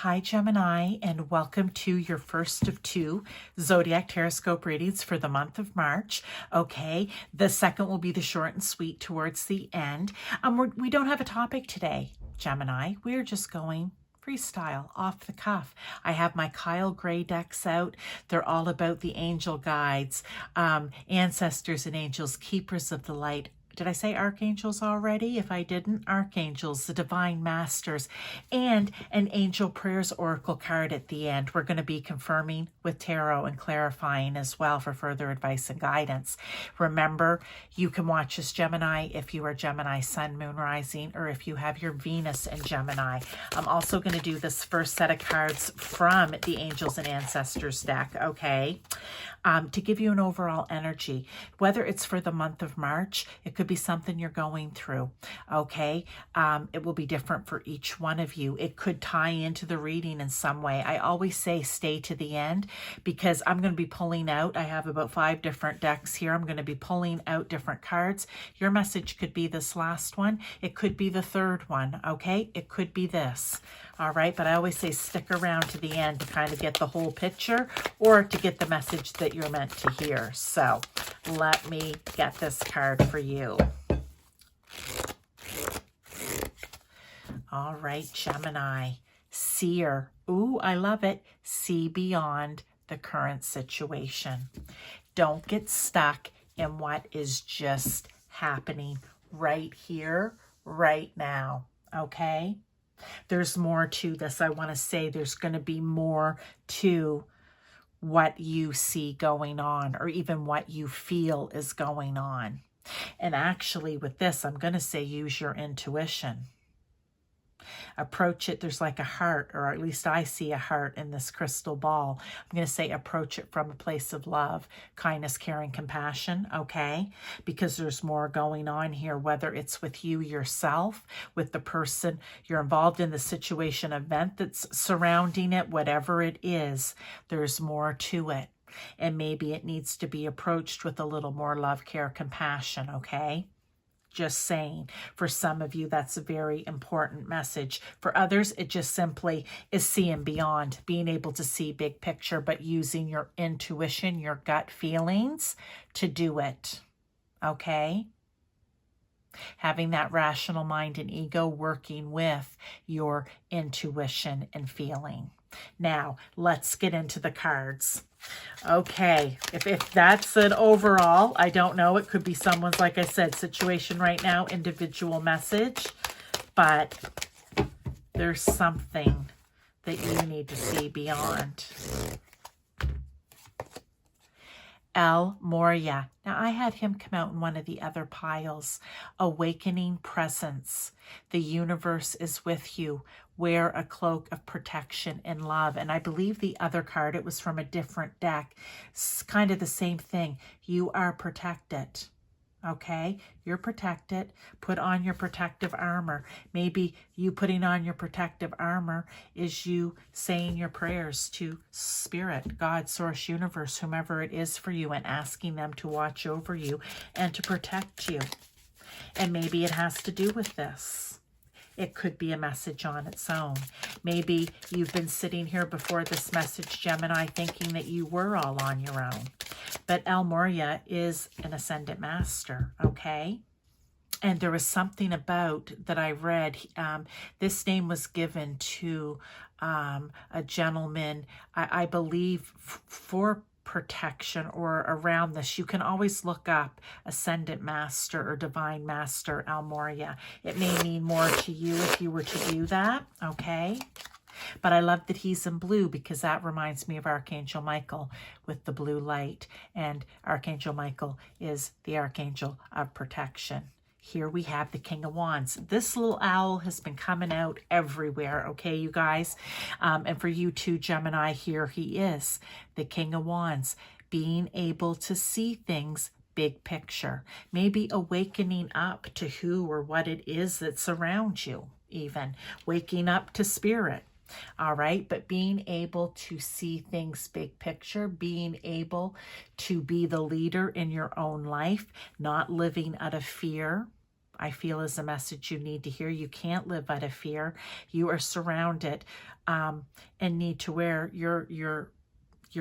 Hi, Gemini, and welcome to your first of two Zodiac Teroscope readings for the month of March. Okay, the second will be the short and sweet towards the end. We don't have a topic today, Gemini. We're just going freestyle, off the cuff. I have my Kyle Gray decks out. They're all about the angel guides, ancestors and angels, keepers of the light. Did I say archangels already? If I didn't, archangels, the divine masters, and an angel prayers oracle card at the end. We're going to be confirming with tarot and clarifying as well for further advice and guidance. Remember, you can watch this, Gemini, if you are Gemini Sun, Moon, Rising, or if you have your Venus in Gemini. I'm also going to do this first set of cards from the Angels and Ancestors deck, okay? To give you an overall energy, whether it's for the month of March, it could be something you're going through, okay? It will be different for each one of you. It could tie into the reading in some way. I always say stay to the end because I'm going to be pulling out. I have about 5 different decks here. I'm going to be pulling out different cards. Your message could be this last one. It could be the third one, okay? It could be this. All right, but I always say stick around to the end to kind of get the whole picture or to get the message that you're meant to hear. So let me get this card for you. All right, Gemini, seer. Ooh, I love it. See beyond the current situation. Don't get stuck in what is just happening right here, right now, okay? There's more to this. I want to say there's going to be more to what you see going on or even what you feel is going on. And actually with this, I'm going to say use your intuition. Approach it. There's like a heart, or at least I see a heart in this crystal ball. I'm going to say approach it from a place of love, kindness, caring, compassion, okay? Because there's more going on here, whether it's with you yourself, with the person you're involved in, the situation, event that's surrounding it, whatever it is, there's more to it. And maybe it needs to be approached with a little more love, care, compassion, okay? Just saying, for some of you, that's a very important message. For others, it just simply is seeing beyond, being able to see big picture, but using your intuition, your gut feelings to do it, okay? Having that rational mind and ego working with your intuition and feeling. Now, let's get into the cards. Okay, if that's an overall, I don't know, it could be someone's, like I said, situation right now, individual message, but there's something that you need to see beyond. El Morya. Now, I had him come out in one of the other piles. Awakening presence. The universe is with you. Wear a cloak of protection and love. And I believe the other card, it was from a different deck. It's kind of the same thing. You are protected. Okay, you're protected. Put on your protective armor. Maybe you putting on your protective armor is you saying your prayers to Spirit, God, Source, Universe, whomever it is for you, and asking them to watch over you and to protect you. And maybe it has to do with this. It could be a message on its own. Maybe you've been sitting here before this message, Gemini, thinking that you were all on your own. But El Morya is an ascendant master, okay? And there was something about that I read. This name was given to a gentleman, I believe, for protection or around this. You can always look up Ascendant Master or Divine Master El Morya. It may mean more to you if you were to do that, okay? But I love that he's in blue because that reminds me of Archangel Michael with the blue light. And Archangel Michael is the Archangel of protection. Here we have the King of Wands. This little owl has been coming out everywhere, okay, you guys? And for you too, Gemini, here he is, the King of Wands, being able to see things big picture, maybe awakening up to who or what it is that's around you, even waking up to spirit. All right, but being able to see things big picture, being able to be the leader in your own life, not living out of fear, I feel is a message you need to hear. You can't live out of fear. You are surrounded and need to wear your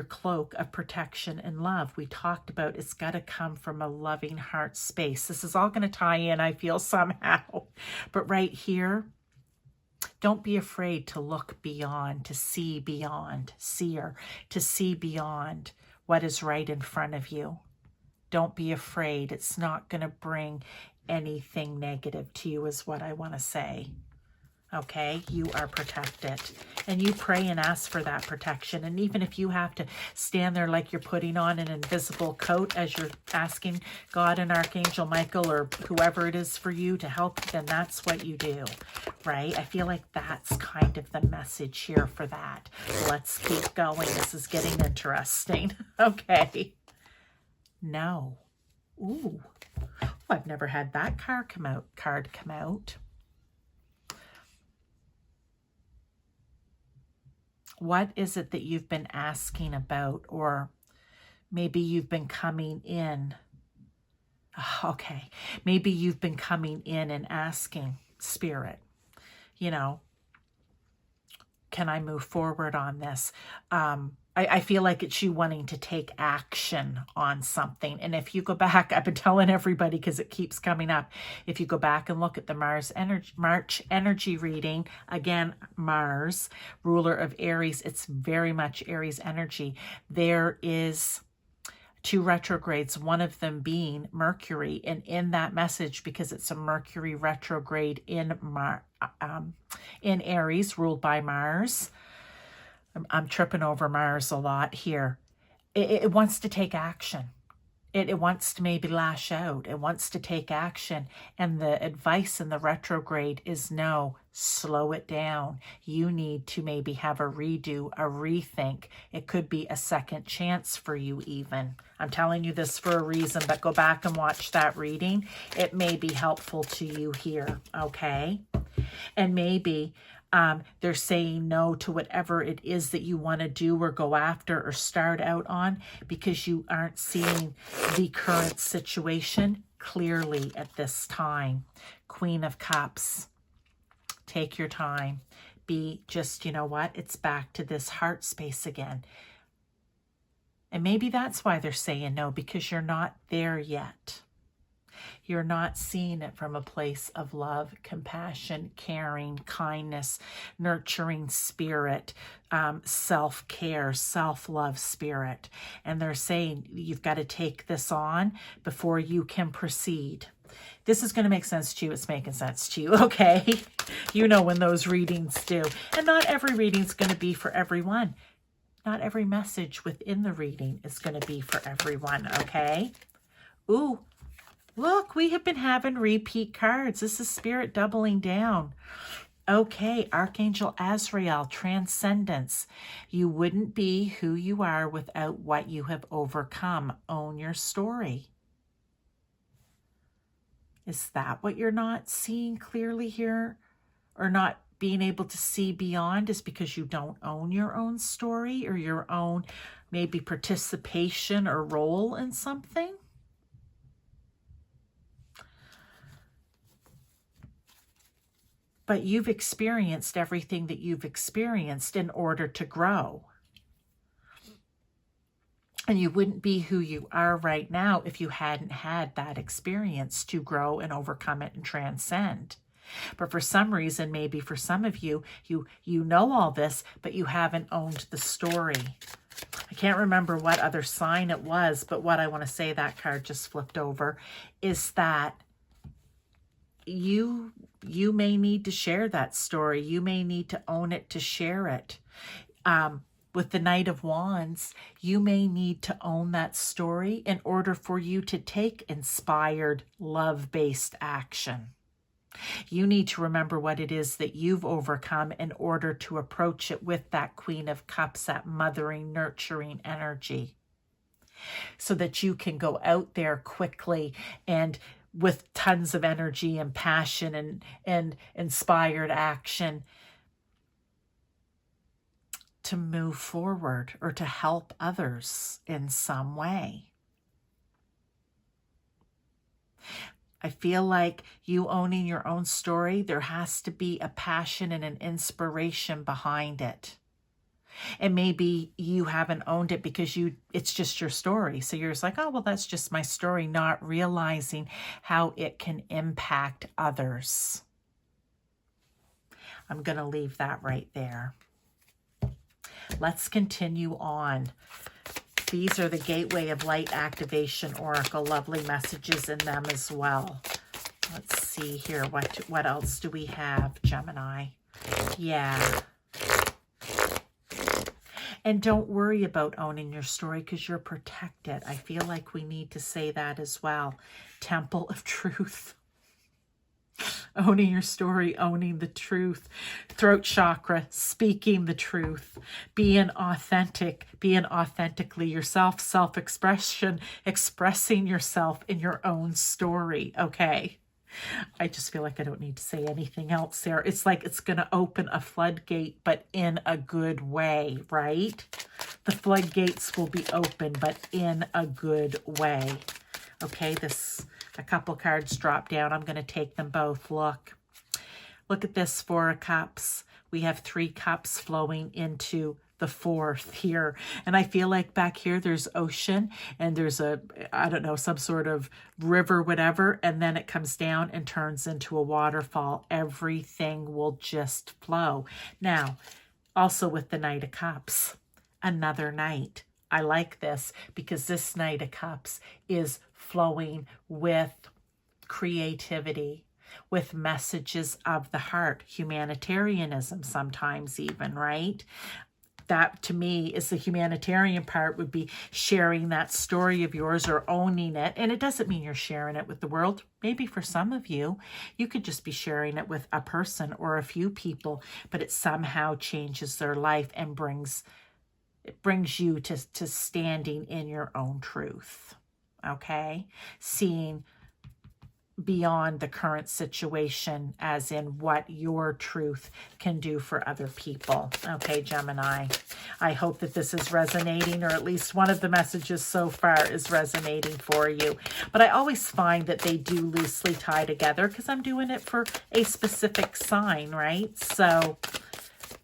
cloak of protection and love. We talked about it's got to come from a loving heart space. This is all going to tie in, I feel, somehow. But right here, don't be afraid to look beyond, to see beyond, seer, to see beyond what is right in front of you. Don't be afraid. It's not going to bring anything negative to you is what I want to say. Okay, you are protected, and you pray and ask for that protection. And even if you have to stand there like you're putting on an invisible coat as you're asking God and Archangel Michael or whoever it is for you to help, then that's what you do, right? I feel like that's kind of the message here for that. Let's keep going. This is getting interesting. Okay. No. Ooh. Oh, I've never had that card come out. What is it that you've been asking about, or maybe you've been coming in? Okay, maybe you've been coming in and asking Spirit, you know, can I move forward on this? I feel like it's you wanting to take action on something. And if you go back, I've been telling everybody because it keeps coming up. If you go back and look at the March energy reading, again, Mars, ruler of Aries, it's very much Aries energy. There is 2 retrogrades, one of them being Mercury. And in that message, because it's a Mercury retrograde in Aries, ruled by Mars, I'm tripping over Mars a lot here. It wants to take action. It wants to maybe lash out. It wants to take action. And the advice in the retrograde is no, slow it down. You need to maybe have a redo, a rethink. It could be a second chance for you even. I'm telling you this for a reason, but go back and watch that reading. It may be helpful to you here, okay? And maybe they're saying no to whatever it is that you want to do or go after or start out on because you aren't seeing the current situation clearly at this time. Queen of Cups. Take your time. Be just, you know what? It's back to this heart space again. And maybe that's why they're saying no, because you're not there yet. You're not seeing it from a place of love, compassion, caring, kindness, nurturing spirit, self-care, self-love spirit. And they're saying you've got to take this on before you can proceed. This is going to make sense to you. It's making sense to you, okay? You know when those readings do. And not every reading's going to be for everyone. Not every message within the reading is going to be for everyone, okay? Ooh. Look, we have been having repeat cards. This is Spirit doubling down. Okay, Archangel Azrael, transcendence. You wouldn't be who you are without what you have overcome. Own your story. Is that what you're not seeing clearly here? Or not being able to see beyond is because you don't own your own story or your own maybe participation or role in something? But you've experienced everything that you've experienced in order to grow. And you wouldn't be who you are right now if you hadn't had that experience to grow and overcome it and transcend. But for some reason, maybe for some of you, you know all this, but you haven't owned the story. I can't remember what other sign it was, but what I want to say, that card just flipped over, is that you may need to share that story. You may need to own it to share it. With the Knight of Wands, you may need to own that story in order for you to take inspired, love-based action. You need to remember what it is that you've overcome in order to approach it with that Queen of Cups, that mothering, nurturing energy, so that you can go out there quickly and with tons of energy and passion and inspired action to move forward or to help others in some way. I feel like you owning your own story, there has to be a passion and an inspiration behind it. And maybe you haven't owned it because it's just your story. So you're just like, oh, well, that's just my story, not realizing how it can impact others. I'm going to leave that right there. Let's continue on. These are the Gateway of Light Activation Oracle. Lovely messages in them as well. Let's see here. What else do we have, Gemini? Yeah. And don't worry about owning your story because you're protected. I feel like we need to say that as well. Temple of Truth. Owning your story, owning the truth. Throat chakra, speaking the truth. Being authentic, being authentically yourself. Self-expression, expressing yourself in your own story. Okay. I just feel like I don't need to say anything else there. It's like it's going to open a floodgate, but in a good way, right? The floodgates will be open, but in a good way. Okay, a couple cards drop down. I'm going to take them both. Look at this 4 of Cups. We have 3 cups flowing into the 4th here. And I feel like back here there's ocean and there's I don't know, some sort of river, whatever. And then it comes down and turns into a waterfall. Everything will just flow. Now, also with the Knight of Cups, another knight. I like this because this Knight of Cups is flowing with creativity, with messages of the heart, humanitarianism sometimes even, right? That to me is the humanitarian part, would be sharing that story of yours or owning it. And it doesn't mean you're sharing it with the world. Maybe for some of you, you could just be sharing it with a person or a few people, but it somehow changes their life and brings you to standing in your own truth. Okay? Seeing beyond the current situation, as in what your truth can do for other people. Okay, Gemini, I hope that this is resonating, or at least one of the messages so far is resonating for you. But I always find that they do loosely tie together because I'm doing it for a specific sign, right? So,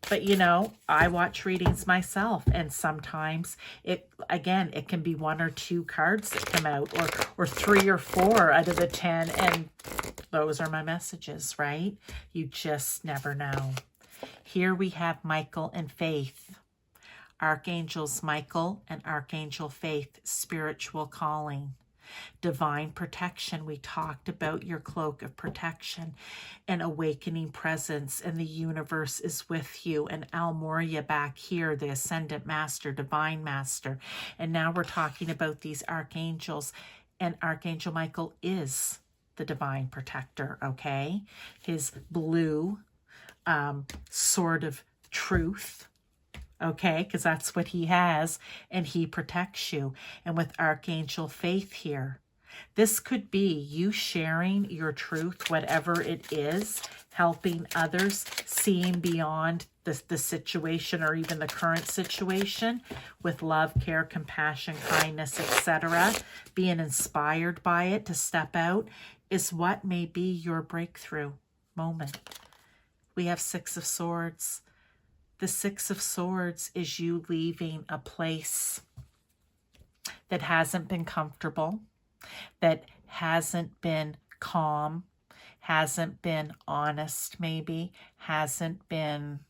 but you know, I watch readings myself, and sometimes it can be 1 or 2 cards that come out, or 3 or 4 out of the 10, and those are my messages, right? You just never know. Here we have Michael and Faith. Archangels Michael and Archangel Faith, spiritual calling. Divine protection. We talked about your cloak of protection and awakening presence, and the universe is with you. And Al Moria back here, the Ascendant Master, Divine Master. And now we're talking about these archangels, and Archangel Michael is the divine protector, okay? His blue sword of truth, okay, because that's what he has, and he protects you. And with Archangel Faith here, this could be you sharing your truth, whatever it is, helping others, seeing beyond the situation or even the current situation with love, care, compassion, kindness, etc. Being inspired by it to step out is what may be your breakthrough moment. We have 6 of Swords. The 6 of Swords is you leaving a place that hasn't been comfortable, that hasn't been calm, hasn't been honest maybe, hasn't been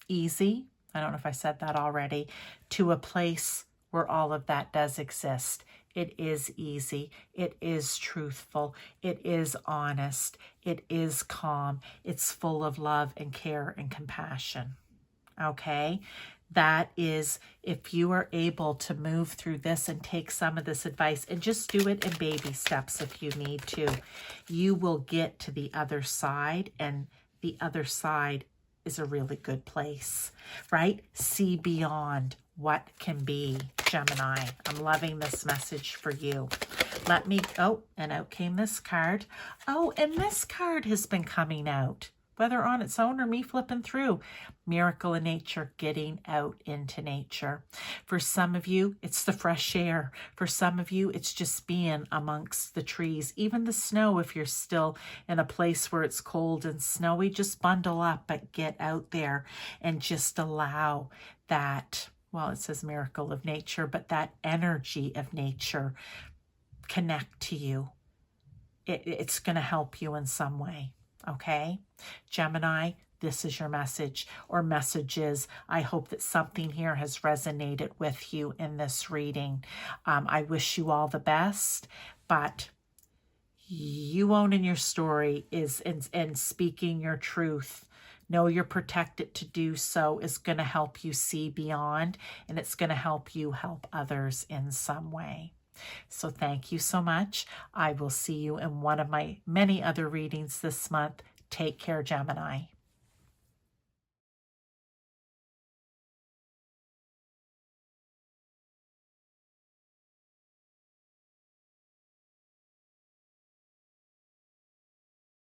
easy. I don't know if I said that already. To a place where all of that does exist. It is easy. It is truthful. It is honest. It is calm. It's full of love and care and compassion. Okay? That is, if you are able to move through this and take some of this advice and just do it in baby steps if you need to, you will get to the other side, and the other side is a really good place, right? See beyond what can be, Gemini. I'm loving this message for you. And out came this card. Oh, and this card has been coming out whether on its own or me flipping through. Miracle in nature, getting out into nature. For some of you, it's the fresh air. For some of you, it's just being amongst the trees, even the snow. If you're still in a place where it's cold and snowy, just bundle up, but get out there and just allow that, well, it says miracle of nature, but that energy of nature connect to you. It's going to help you in some way. Okay, Gemini, this is your message or messages. I hope that something here has resonated with you in this reading. I wish you all the best, but you owning your story is in speaking your truth. Know you're protected to do so is going to help you see beyond, and it's going to help you help others in some way. So thank you so much. I will see you in one of my many other readings this month. Take care, Gemini.